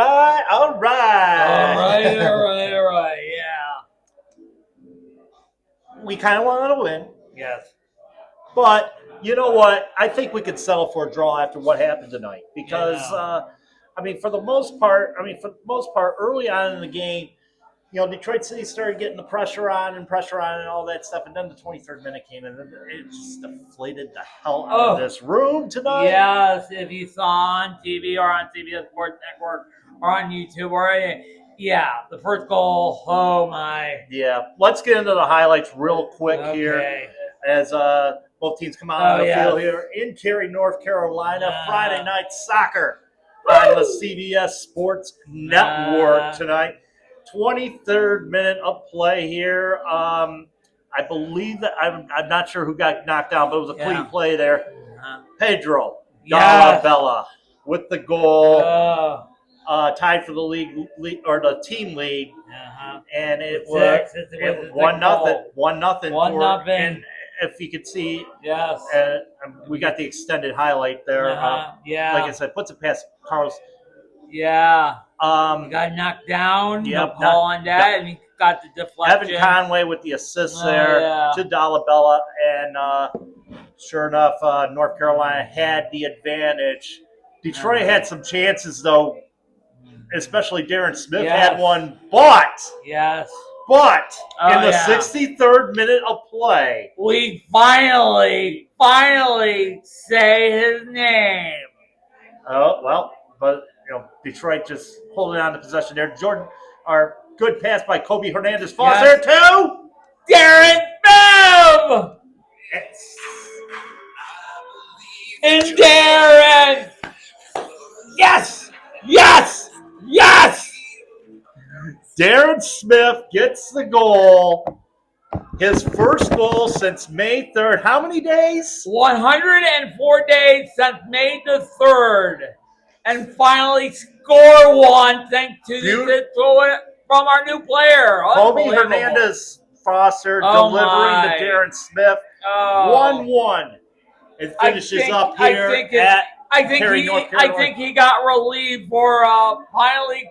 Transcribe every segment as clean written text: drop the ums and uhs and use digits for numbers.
right. All right. Yeah. We kind of wanted to win, Yes. but you know what? I think we could settle for a draw after what happened tonight because, Yeah. for the most part, early on in the game, Detroit City started getting the pressure on and all that stuff, and then the 23rd minute came in, and it just deflated the hell out of this room tonight. Yes, if you saw on TV or on CBS Sports Network or on YouTube or the first goal. Oh my. Yeah, let's get into the highlights real quick here as both teams come out on the field here in Cary, North Carolina. Friday night soccer on the CBS Sports Network tonight. 23rd minute of play here. I believe that I'm not sure who got knocked down, but it was a clean play there. Pedro Bella with the goal, tied for the league or the team lead, and it was 1-0. 1-0. And if you could see, we got the extended highlight there. Like I said, puts it past Carlos. Yeah. He got knocked down. Yep, no call on that, and he got the deflection. Evan Conway with the assist there to Dolabella, and sure enough, North Carolina had the advantage. Detroit had some chances, though, especially Darren Smith had one, but in the 63rd minute of play, we finally say his name. Oh, well, but Detroit just holding on to possession there. Jordan, our good pass by Kobe Hernandez falls there too. Darren Bev! And Darren! Yes! Darren Smith gets the goal. His first goal since May 3rd. How many days? 104 days since May the 3rd. And finally score one thanks to from our new player. Kobe Hernandez Foster delivering to Darren Smith. 1-1. It finishes up here at Cary, North Carolina. I think he got relieved for finally.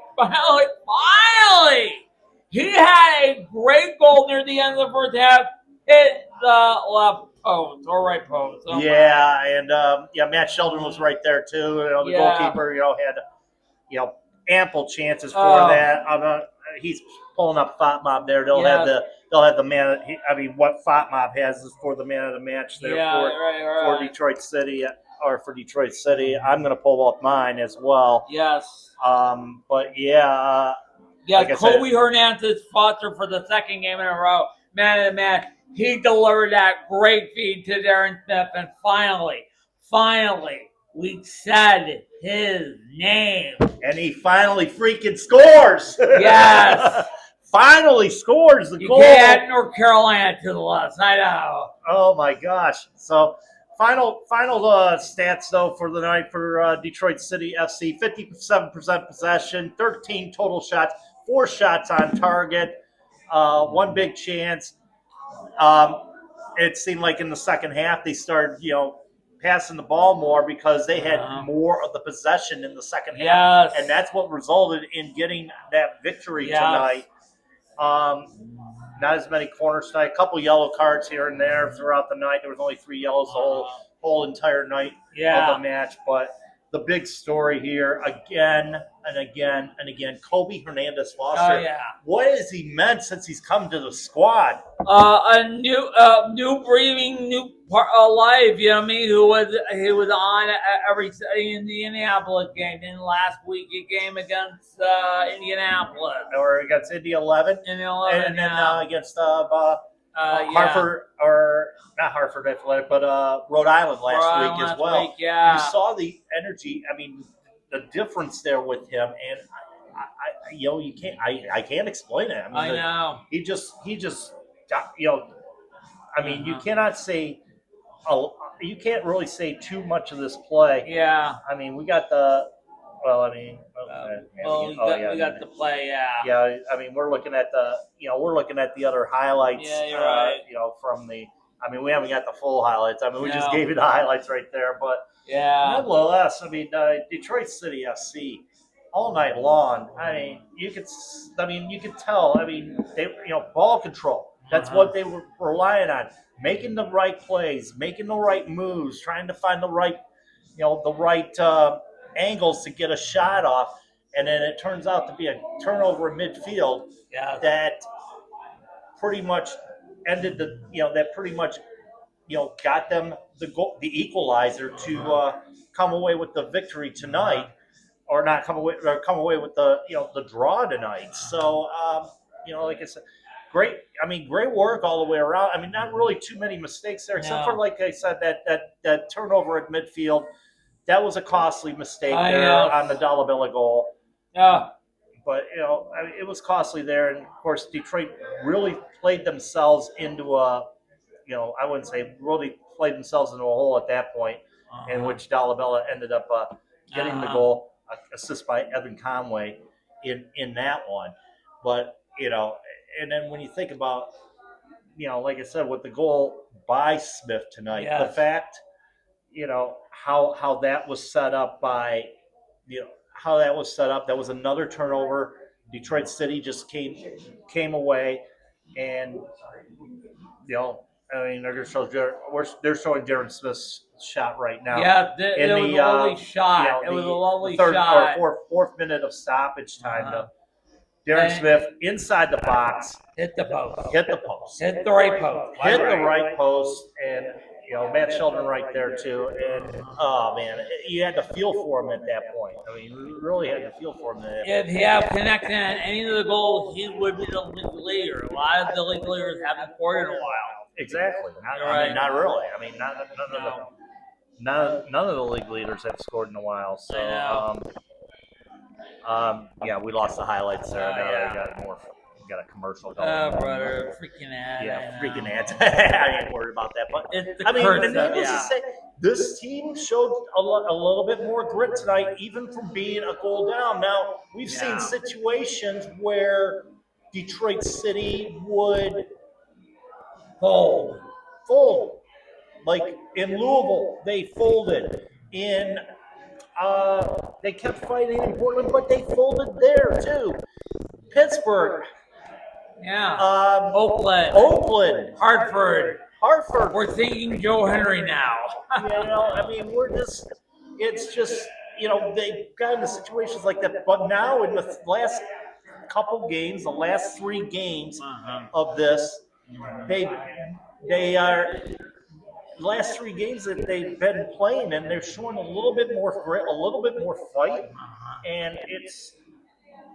He had a great goal near the end of the first half. Hit the left post or right post. Matt Sheldon was right there too. The goalkeeper, had ample chances for that. He's pulling up FOTMOB there. They'll have the man. What FOTMOB has is for the man of the match there for Detroit City. Or for Detroit City, I'm going to pull up mine as well. Yes. Like Kobe Hernandez Foster for the second game in a row, man of the match. He delivered that great feed to Darren Smith, and finally, we said his name. And he finally freaking scores. Yes. Finally scores the goal. You can't add North Carolina to the list. I know. Oh, my gosh. So, final stats, though, for the night for Detroit City FC. 57% possession, 13 total shots, 4 shots on target, 1 big chance. It seemed like in the second half they started, passing the ball more because they had more of the possession in the second half. And that's what resulted in getting that victory tonight. Not as many corners tonight. A couple yellow cards here and there throughout the night. There was only 3 yellows the whole entire night of the match. But the big story here, again and again and again, Kobe Hernandez Foster. What has he meant since he's come to the squad? A new breathing, new life. You know what I mean? He was on every in the Indianapolis game. In last week, game against Indianapolis or against Indy 11, and then against Hartford or not Hartford Athletic, but Rhode Island last week as well. You saw the energy. The difference there with him, and I can't explain it. I know he just you cannot say. You can't really say too much of this play. Yeah. We got the. we got the play. Yeah. We're looking at the other highlights. Yeah, you're right. From the. We haven't got the full highlights. We just gave you the highlights right there, but nevertheless, Detroit City FC. all night long. You could tell. They, ball control. That's what they were relying on, making the right plays, making the right moves, trying to find the right, angles to get a shot off, and then it turns out to be a turnover in midfield that pretty much ended that pretty much got them the goal, the equalizer to come away with the victory tonight, or not come away with the draw tonight. So like I said, great. Great work all the way around. Not really too many mistakes there, except for, like I said, that turnover at midfield. That was a costly mistake there on the Dolabella goal. Yeah. But it was costly there, and of course Detroit really played themselves into a, I wouldn't say really played themselves into a hole at that point, in which Dolabella ended up getting the goal, assist by Evan Conway in that one. But and then when you think about, like I said, with the goal by Smith tonight, the fact, how that was set up by, how that was set up. That was another turnover. Detroit City just came away, and they're showing Darren Smith's shot right now. Yeah, it was a lovely shot. It was a lovely shot. Fourth minute of stoppage time. Darren Smith inside the box, hit the post, hit the post, hit the right post, hit the right post, and Matt Sheldon right there too. And oh man, you had to feel for him at that point. You really had to feel for him. If he had connected on any of the goals, he would be the league leader. A lot of the league leaders haven't scored in a while. Exactly. Not really. None of the league leaders have scored in a while. So we lost the highlights there. We got a commercial going. Brother, freaking ad. Yeah, freaking ads. I ain't worried about that. But needless to say, this team showed a little bit more grit tonight, even from being a goal down. Now, we've seen situations where Detroit City would fold. Like in Louisville, they folded. They kept fighting in Portland, but they folded there too. Pittsburgh. Yeah. Oakland. Hartford. We're thinking Joe Henry now. It's just, they got into situations like that. But now in the last couple games, the last 3 games of this, they are the last 3 games that they've been playing, and they're showing a little bit more grit, a little bit more fight, and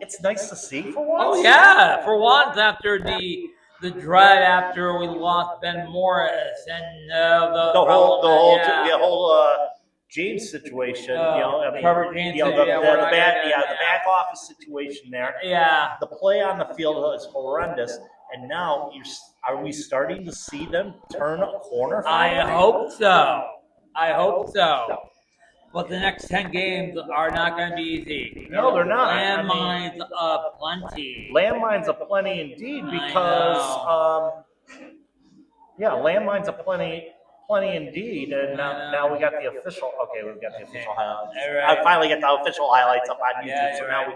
it's nice to see for once. Oh yeah, for once after the dread after we lost Ben Morris and the whole James situation. Trevor James, the back office situation there. Yeah, the play on the field is horrendous, and now are we starting to see them turn a corner? I hope so. But the next 10 games are not going to be easy. No, they're not. Landmines aplenty. Landmines aplenty indeed, because landmines aplenty indeed. And now we got the official. Okay, we've got the official highlights. Right. I finally get the official highlights up on YouTube. So now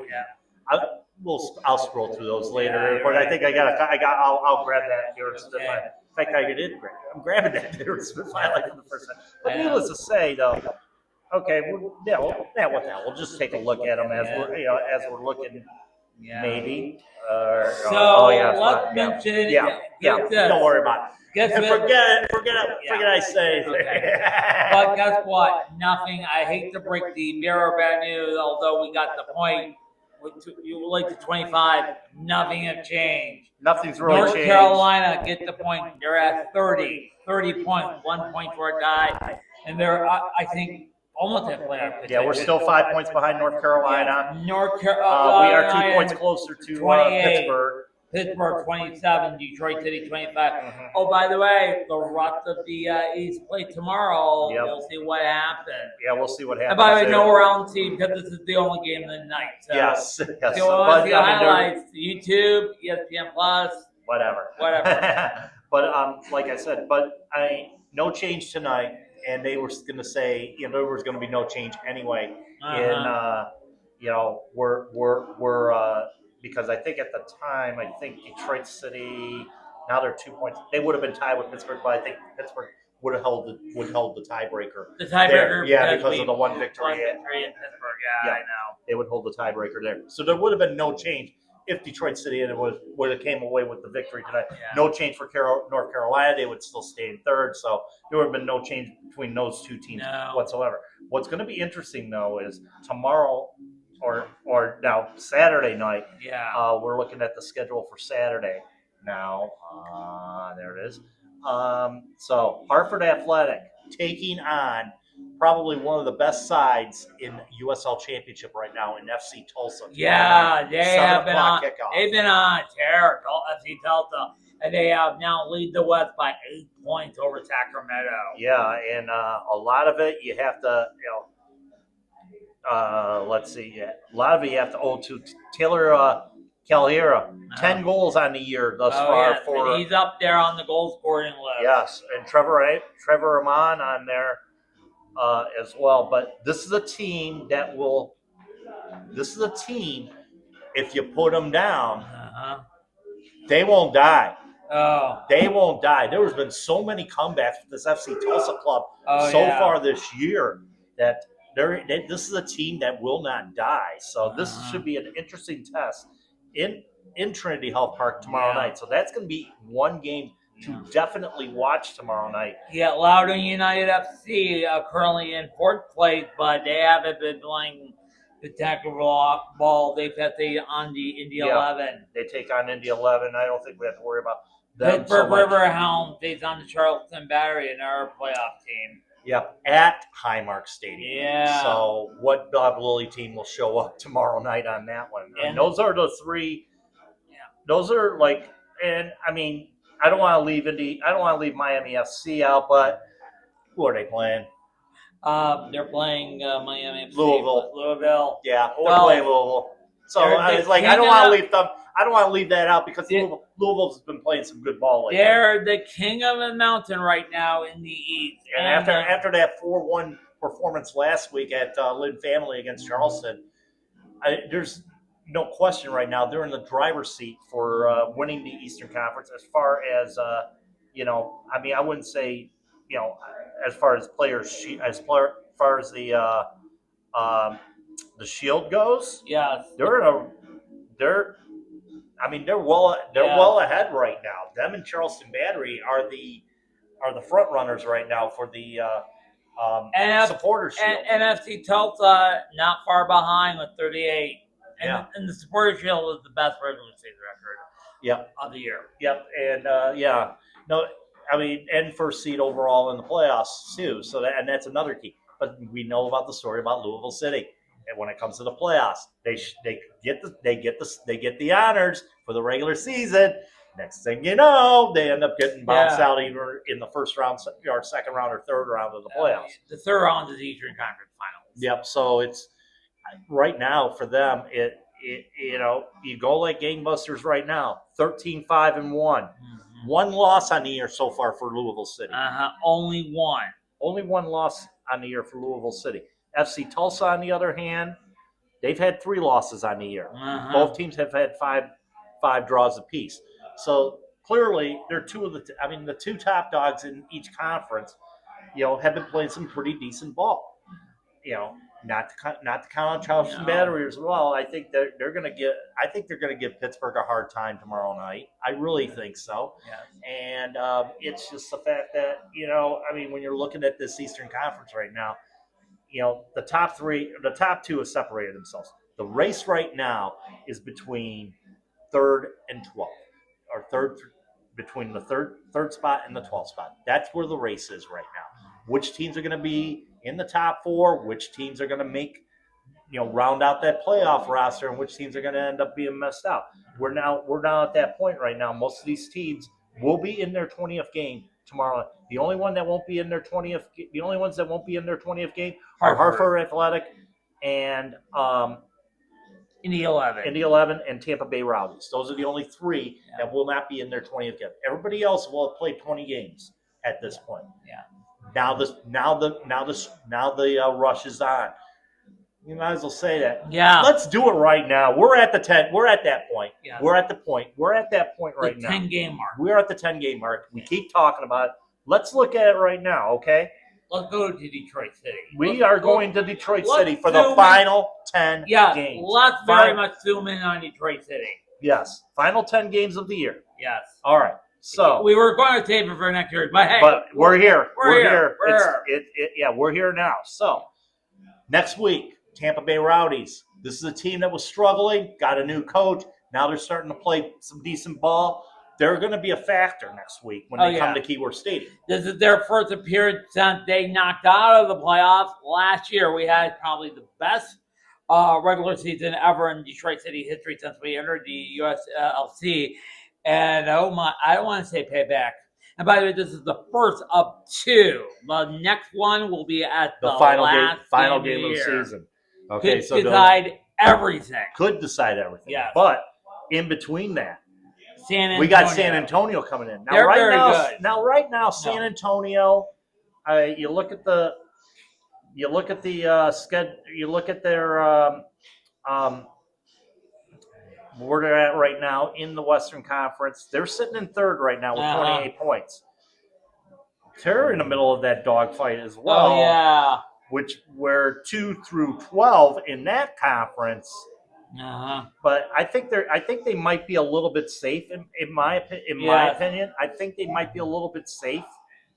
I'll scroll through those later. But I think I'll grab that here. In fact, I'm grabbing that Darren Smith highlight for the first time. But needless to say, though. Okay, what the hell? We'll just take a look at them as we're looking, maybe. Let's mention. Don't worry about it. Forget I say. Okay. But guess what? Nothing. I hate to break the bearer of bad news. Although we got the point, you relate to 25. Nothing has changed. Nothing's really changed. North Carolina get the point. They're at 30 points, 1 point for a tie, and they're I think. Almost at playoff. Yeah, we're still 5 points behind North Carolina. We are 2 points closer to Pittsburgh. Pittsburgh 27, Detroit City 25. Oh, by the way, the rest of the East play tomorrow. Yep. We'll see what happens. Yeah, we'll see what happens. And by the way, no round team because this is the only game of the night. So yes. If you want to see highlights, YouTube, ESPN Plus, whatever. But like I said, no change tonight. And they were going to say, there was going to be no change anyway we're because I think at the time, I think Detroit City, now they're 2 points. They would have been tied with Pittsburgh, but I think Pittsburgh would have held the tiebreaker. The tiebreaker, yeah, because of the one victory. One victory in Pittsburgh. Yeah, I know. They would hold the tiebreaker there. So there would have been no change if Detroit City would have came away with the victory tonight. Yeah. No change for North Carolina. They would still stay in third. So there would have been no change between those two teams whatsoever. What's going to be interesting though is tomorrow or now Saturday night. Yeah. We're looking at the schedule for Saturday now. There it is. So Hartford Athletic taking on probably one of the best sides in USL Championship right now in FC Tulsa. Yeah, they have been on. Kickoff. They've been on terror, FC Tulsa, and they have now lead the West by 8 points over Sacramento. Yeah, and a lot of it you have to, let's see, a lot of it you have to owe to Taylor Calera. 10 goals on the year thus far. Yeah. And he's up there on the goal scoring list. Yes, and Trevor Amon on there. As well, but this is a team if you put them down, they won't die. Oh, they won't die. There's been so many comebacks with this FC Tulsa club far this year that this is a team that will not die. So this should be an interesting test in Trinity Health Park tomorrow night. So that's going to be one game to definitely watch tomorrow night. Yeah, Loudoun United FC currently in fourth place, but they haven't been playing the tackle ball. They've had on the Indy 11. They take on Indy 11. I don't think we have to worry about them. Pittsburgh Riverhound takes on the Charleston Battery in our playoff team. Yep, at Highmark Stadium. Yeah. So what Bob Lilly team will show up tomorrow night on that one? And those are the three. Yeah. Those are like, and I mean, I don't want to leave Miami FC out, but who are they playing? They're playing Miami FC. Louisville. Yeah, they're playing Louisville. So I was like, I don't want to leave them. I don't want to leave that out because Louisville's been playing some good ball lately. They're the king of the mountain right now in the East. And after that 4-1 performance last week at Lynn Family against Charleston, there's no question right now they're in the driver's seat for winning the Eastern Conference. As far as I mean, I wouldn't say as far as players, as far as the Shield goes. Yeah, they're well ahead right now. Them and Charleston Battery are the front runners right now for the Supporters Shield. And NFC Tulsa not far behind with 38. And the Supporters Shield is the best regular season record of the year. Yep. And and first seed overall in the playoffs too. So that's another key. But we know about the story about Louisville City. And when it comes to the playoffs, they get the honors for the regular season. Next thing you know, they end up getting bounced out either in the first round, or second round, or third round of the playoffs. The third round is the Eastern Conference Finals. Yep. So it's right now for them. You go like gangbusters right now. 13-5-1. Mm-hmm. One loss on the year so far for Louisville City. Only one. Only one loss on the year for Louisville City. FC Tulsa, on the other hand, they've had 3 losses on the year. Both teams have had five draws apiece. So clearly, they're two of the two top dogs in each conference. Have been playing some pretty decent ball. Not to count on Charleston Battery as well. I think they're going to give Pittsburgh a hard time tomorrow night. I really think so. Yes. And it's just the fact that when you're looking at this Eastern Conference right now, the top 2 have separated themselves. The race right now is between 3rd and 12th, or between the third spot and the 12th spot. That's where the race is right now. Which teams are going to be in the top 4? Which teams are going to make, round out that playoff roster, and which teams are going to end up being messed out? We're now at that point right now. Most of these teams will be in their 20th game tomorrow. The only ones that won't be in their 20th game are Hartford Athletic and Indy 11 and Tampa Bay Rowdies. Those are the only 3 that will not be in their 20th game. Everybody else will have played 20 games at this point. Yeah. Now the rush is on. You might as well say that. Yeah. Let's do it right now. We're at the 10. We're at that point. Yeah. We're at the point. We're at that point right The now. 10-game mark. We're at the 10-game mark. We keep talking about it. Let's look at it right now, okay? Let's go to Detroit City. We are going to Detroit City for the final 10 games. Let's very much zoom in on Detroit City. Yes. Final 10 games of the year. Yes. All right. So we were going to tape it for next year, but hey. But we're here. We're here. We're here now. So next week, Tampa Bay Rowdies. This is a team that was struggling, got a new coach. Now they're starting to play some decent ball. They're going to be a factor next week when they come to Keyworth Stadium. This is their first appearance since they knocked out of the playoffs. Last year, we had probably the best regular season ever in Detroit City history since we entered the USLC. And oh my, I don't want to say payback. And by the way, this is the first of two. The next one will be at the final game of the season. Okay, could decide everything. Could decide everything. Yeah. But in between that, we got San Antonio coming in. Now, They're very good. Right now, San Antonio. You look at the schedule. You look at their where they're at right now in the Western Conference. They're sitting in third right now with 28 points. They're in the middle of that dogfight as well. Oh yeah. Which were 2 through 12 in that conference. But I think they might be a little bit safe in my opinion. I think they might be a little bit safe.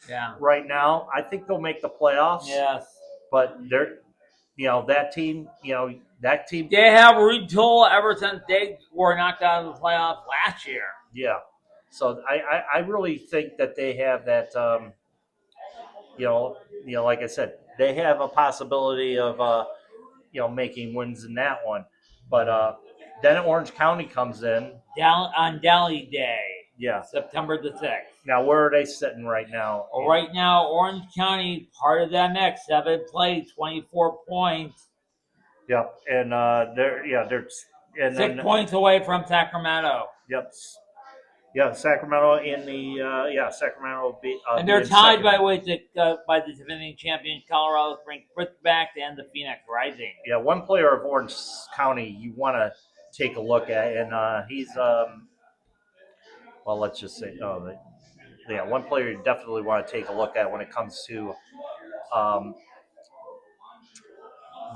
Yeah. Right now, I think they'll make the playoffs. Yes. But they're, that team. They have retooled ever since they were knocked out of the playoffs last year. Yeah. So I really think that they have that. Like I said, they have a possibility of making wins in that one. But then Orange County comes in on Dally Day. Yeah. September the 6th. Now, where are they sitting right now? Right now, Orange County, part of that mix, 7 plays, 24 points. Yep, and they're 6 points away from Sacramento. Yep. Yeah, Sacramento in the Sacramento will be. And they're tied by the defending champion Colorado Springs Switchbacks and the Phoenix Rising. Yeah, one player of Orange County you want to take a look at, and he's let's just say, one player you definitely want to take a look at when it comes to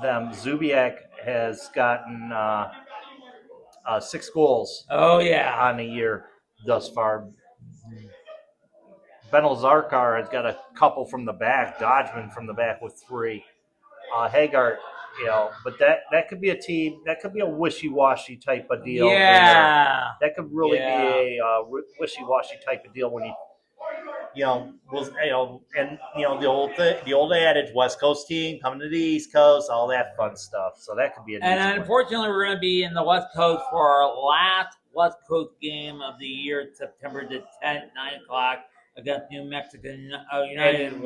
them. Zubiak has gotten 6 goals. Oh yeah, on the year thus far. Ben Zarkar has got a couple from the back. Dodgeman from the back with 3. Haggart, but that could be a team. That could be a wishy-washy type of deal. Yeah, that could really be a wishy-washy type of deal when the old adage, West Coast team coming to the East Coast, all that fun stuff. So that could be a. And unfortunately, we're going to be in the West Coast for our last West Coast game of the year, September the 10th, 9:00 against New Mexico United.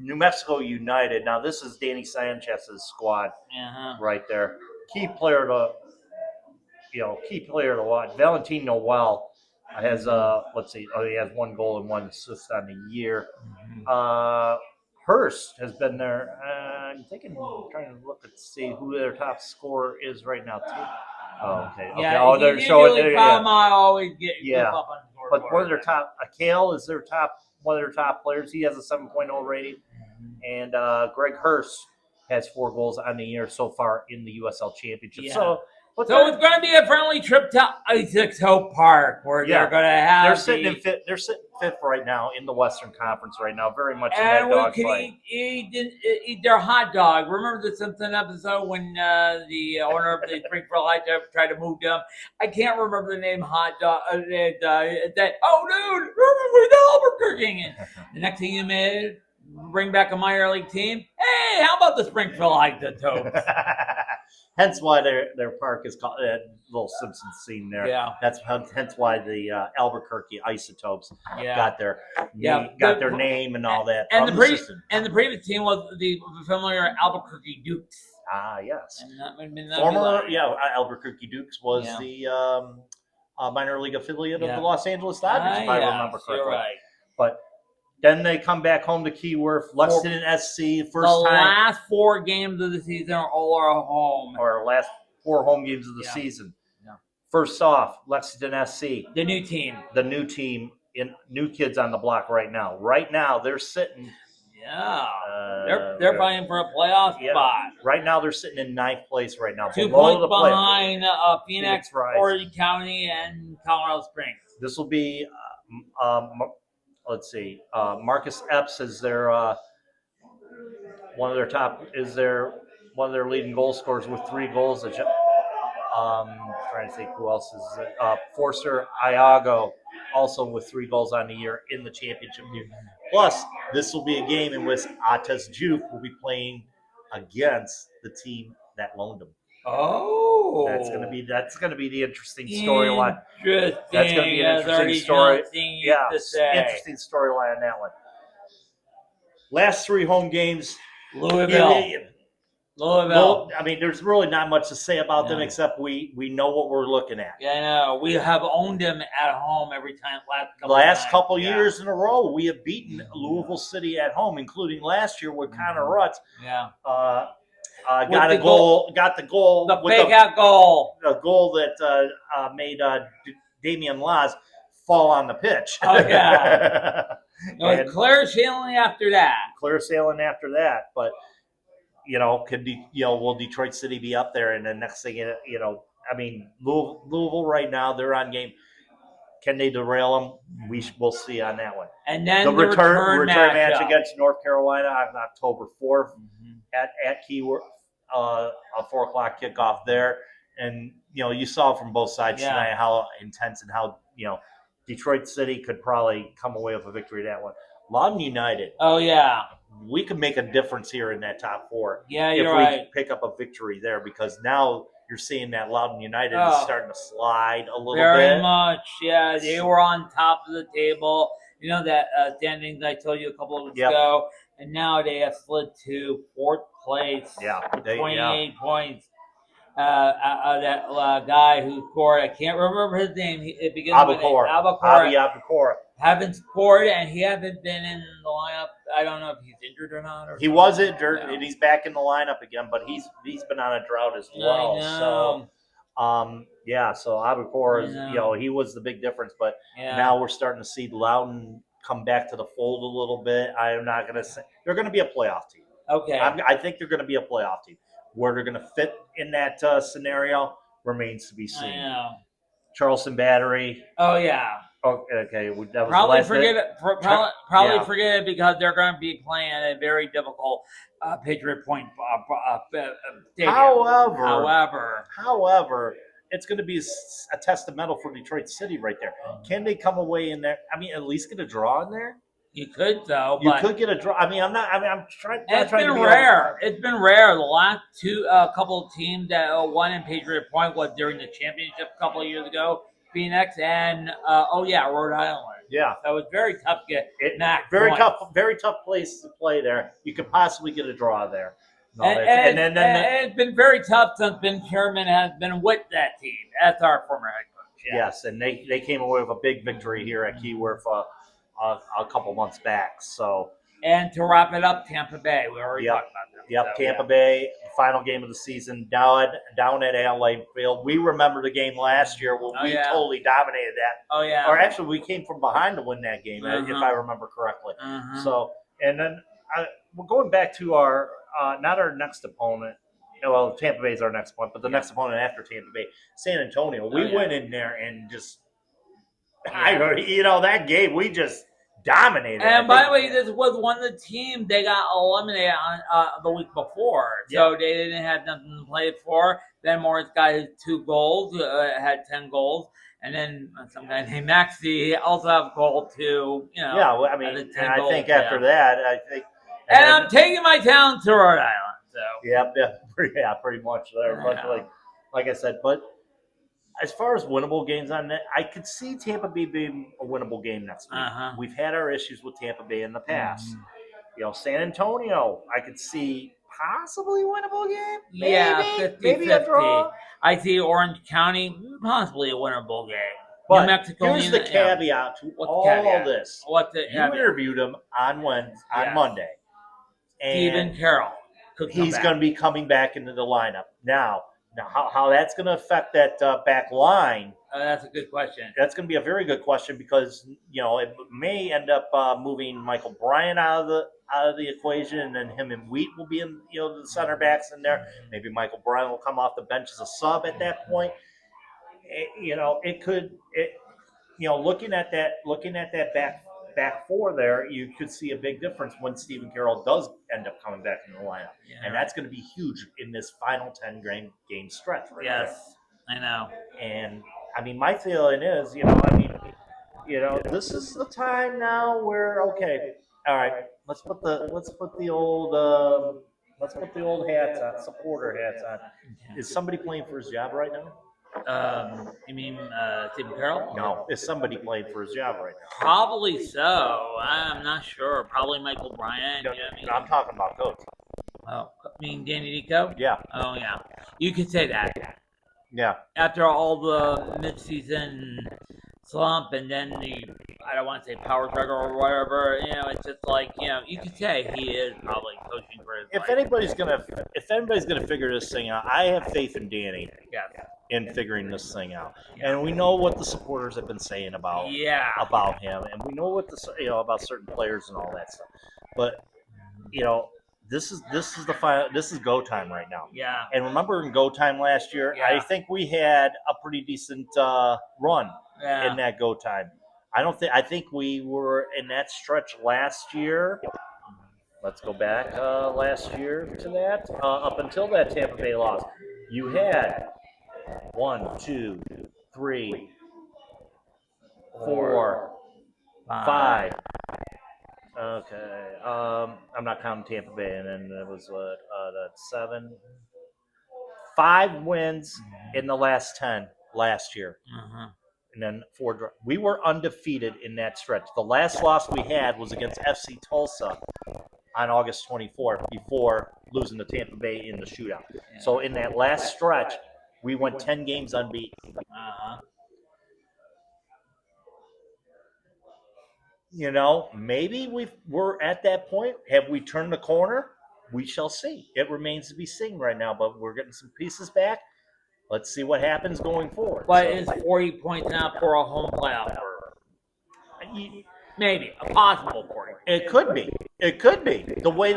New Mexico United. Now this is Danny Sanchez's squad right there. Key player to watch. Valentin Noel has he has 1 goal and 1 assist on the year. Hurst has been there. I'm trying to look and see who their top scorer is right now too. Oh, okay. Yeah, oh, they're showing there. I always get up on the but one of their top, Kale is one of their top players. He has a 7.0 rating, and Greg Hurst has 4 goals on the year so far in the USL Championship. Yeah. So it's going to be a friendly trip to Isaacs Hope Park, where they're going to have. They're sitting in fifth. They're sitting 5th right now in the Western Conference right now. Very much in that dog fight. Eat their hot dog. Remember the Simpson episode when the owner of the Springfield Lights tried to move them? I can't remember the name. Hot dog. Dude, remember the Albuquerque? And the next thing you made, bring back a minor league team. Hey, how about the Springfield Isotopes? Hence why their park is called little Simpsons scene there. Yeah. That's hence why the Albuquerque Isotopes got their name and all that. And the previous team was the familiar Albuquerque Dukes. Ah, yes. And Former Albuquerque Dukes was the minor league affiliate of the Los Angeles Dodgers, if I remember correctly. You're right. But Then they come back home to Keyworth, Lexington SC, first the time. last 4 games of the season are all at home. Or last 4 home games of the season. Yeah. First off, Lexington SC. The new team. The new team, new kids on the block right now. Right now, they're sitting. Yeah. They're fighting for a playoff spot. Right now, they're sitting in 9th place right now. 2 points behind Phoenix, Orange County, and Colorado Springs. This will be, let's see, Marcus Epps is their one of their leading goal scorers with 3 goals. Trying to think who else is Forster Iago, also with 3 goals on the year in the championship year. Plus, this will be a game in which Ates Juke will be playing against the team that loaned him. Oh, that's gonna be the interesting storyline. Interesting. That's gonna be an interesting story. Yeah, interesting storyline on that one. Last 3 home games, Louisville. I mean, there's really not much to say about them except we know what we're looking at. Yeah, I know. We have owned them at home every time. Last couple years in a row, we have beaten Louisville City at home, including last year with Connor Rutz. Yeah. Got the goal. The fake out goal. A goal that made Damian Laz fall on the pitch. Oh, yeah. Clear sailing after that. But will Detroit City be up there? And the next thing, I mean, Louisville right now, they're on game. Can they derail them? We'll see on that one. And then the return match against North Carolina on October 4th at Keyworth, a 4:00 kickoff there. And, you saw from both sides tonight how intense and how, Detroit City could probably come away with a victory that one. Loudon United. Oh, yeah. We could make a difference here in that top 4. Yeah, you're right. If we pick up a victory there, because now you're seeing that Loudon United is starting to slide a little bit. Very much, yeah. They were on top of the table. That standings I told you a couple of weeks ago. And now they have slid to 4th place. Yeah. 28 points. That guy who scored, I can't remember his name. It begins with Abukora. Haven't scored, and he hasn't been in the lineup. I don't know if he's injured or not. He was injured, and he's back in the lineup again, but he's been on a drought as well. So Abukora is, he was the big difference, but now we're starting to see Loudon come back to the fold a little bit. I'm not going to say they're going to be a playoff team. Okay. I think they're going to be a playoff team. Where they're going to fit in that scenario remains to be seen. Charleston Battery. Oh, yeah. Okay. That was probably forget it. Forget it because they're going to be playing a very difficult Patriot Point stadium. However, it's going to be a testamental for Detroit City right there. Can they come away in there? I mean, at least get a draw in there. You could, though. You could get a draw. I'm trying. It's been rare. It's been rare. The last couple of teams that won in Patriot Point was during the championship a couple of years ago. Phoenix and Rhode Island. Yeah, so it's very tough to get. Very tough place to play there. You could possibly get a draw there. And it's been very tough since Ben Sherman has been with that team. That's our former head coach. Yeah. Yes, and they came away with a big victory here at Keyworth a couple months back. So, and to wrap it up, Tampa Bay. We already talked about them. Yep, so, Tampa Bay, final game of the season down at Allied Field. We remember the game last year when we totally dominated that. Oh yeah. Or actually, we came from behind to win that game, if I remember correctly. So, and then we're going back to our not our next opponent. Well, Tampa Bay is our next opponent, but the next opponent after Tampa Bay, San Antonio. We went in there and just, that game we just dominated. And by the way, this was one of the teams they got eliminated on the week before, so they didn't have nothing to play for. Then Morris got his 2 goals, had 10 goals, and then some guy named Maxey also have a goal too. I think after that, and I'm taking my town to Rhode Island. So pretty much there. Like I said, but. As far as winnable games on that, I could see Tampa Bay being a winnable game next week. We've had our issues with Tampa Bay in the past. San Antonio, I could see possibly winnable game. Maybe, 50-50. Maybe a draw. I see Orange County, possibly a winnable game. But New Mexico. here's the caveat to all this. You interviewed him on Monday. Stephen Carroll. He's going to be coming back into the lineup. Now how that's going to affect that back line? That's a good question. That's going to be a very good question because it may end up moving Michael Bryant out of the equation, and then him and Wheat will be in the center backs in there. Maybe Michael Bryant will come off the bench as a sub at that point. It could. Looking at that back four there, you could see a big difference when Stephen Carroll does end up coming back in the lineup, and that's going to be huge in this final 10-game stretch. Right yes, there. I know. And I mean, my feeling is, this is the time now where all right, let's put the old hats on, supporter hats on. Is somebody playing for his job right now? You mean Stephen Carroll? No, is somebody playing for his job right now? Probably so. I'm not sure. Probably Michael Bryant. I'm talking about coach. Oh, you mean Danny Nico? Yeah. Oh, yeah. You could say that. Yeah. After all the midseason slump and then I don't want to say power struggle or whatever, it's just like, you could say he is probably coaching for his life. If anybody's gonna figure this thing out, I have faith in Danny. Yeah. In figuring this thing out, and we know what the supporters have been saying about him, and we know what about certain players and all that stuff. But this is the final. This is go time right now. Yeah. And remember in go time last year, I think we had a pretty decent run in that go time. I think we were in that stretch last year. Let's go back last year to that. Up until that Tampa Bay loss, you had 1, 2, 3, 4, 5. Okay. I'm not counting Tampa Bay, and then it was that's 7. 5 wins in the last 10 last year, and then 4. We were undefeated in that stretch. The last loss we had was against FC Tulsa on August 24th, before losing to Tampa Bay in the shootout. So in that last stretch, we went 10 games unbeaten. Maybe we're at that point. Have we turned the corner? We shall see. It remains to be seen right now, but we're getting some pieces back. Let's see what happens going forward. But is 40 points now for a home playoff? Maybe a possible 40. It could be. The way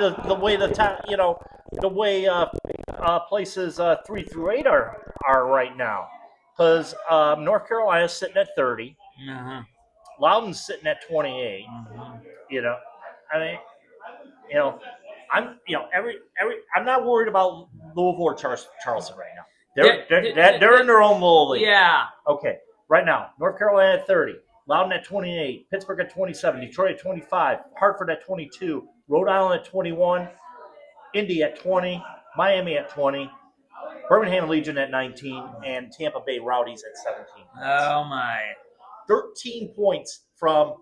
places 3 through 8 are right now, because North Carolina's sitting at 30. Loudoun's sitting at 28. I'm not worried about Louisville or Charleston right now. They're in their own little league. Yeah. Okay. Right now, North Carolina at 30. Loudon at 28, Pittsburgh at 27, Detroit at 25, Hartford at 22, Rhode Island at 21, Indy at 20, Miami at 20, Birmingham Legion at 19, and Tampa Bay Rowdies at 17. Oh, my. 13 points from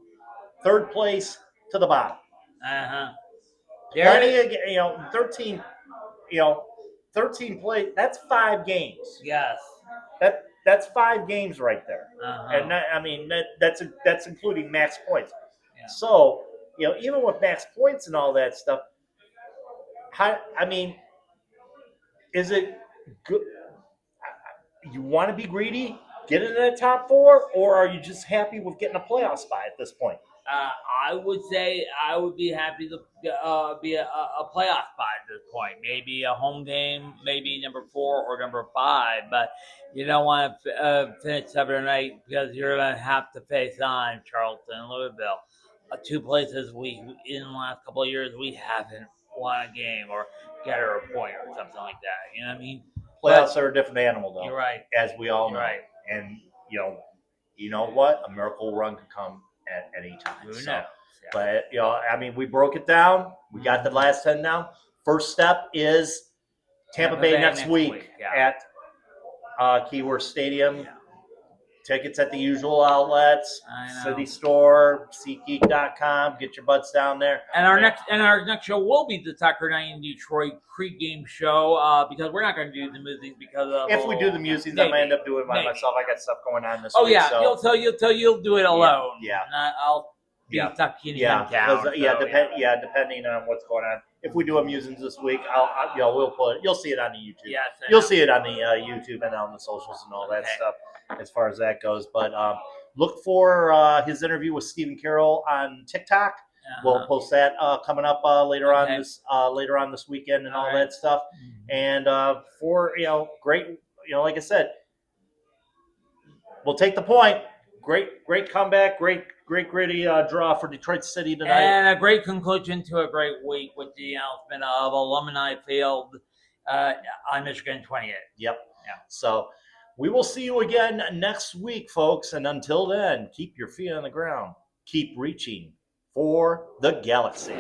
third place to the bottom. 13 play. That's 5 games. Yes. That's 5 games right there, and that's including max points. Yeah. So even with max points and all that stuff, is it good? You want to be greedy, get into the top 4, or are you just happy with getting a playoff spot at this point? I would say I would be happy to be a playoff spot at this point. Maybe a home game, maybe number 4 or number 5. But you don't want to finish 7 or 8 because you're going to have to face on Charleston and Louisville. 2 places in the last couple of years we haven't won a game or got a point or something like that. You know what I mean? Playoffs are a different animal, though. You're right. As we all know. Right. And you know what? A miracle run could come at any time. Who knows? Yeah. But we broke it down. We got the last 10 down. First step is Tampa Bay next week at Keyworth Stadium. Tickets at the usual outlets, I know. City Store, SeatGeek.com. Get your butts down there. And our next show will be the Tucker Night in Detroit pregame show because we're not going to do the musings because of. If we do the musings, I might end up doing by myself. I got stuff going on this week. Oh yeah, so. you'll do it alone. Yeah. I'll be stuck in town. Depending on what's going on. If we do a musings this week, we'll put it. You'll see it on the YouTube. Yes, you'll see it on the YouTube and on the socials and all that stuff as far as that goes. But look for his interview with Stephen Carroll on TikTok. We'll post that coming up later on this weekend and all that stuff. And for great, like I said, we'll take the point. Great comeback. Great gritty draw for Detroit City tonight. And a great conclusion to a great week with the announcement of Alumni Field on Michigan 28. Yep. Yeah. So we will see you again next week, folks. And until then, keep your feet on the ground. Keep reaching for the galaxy.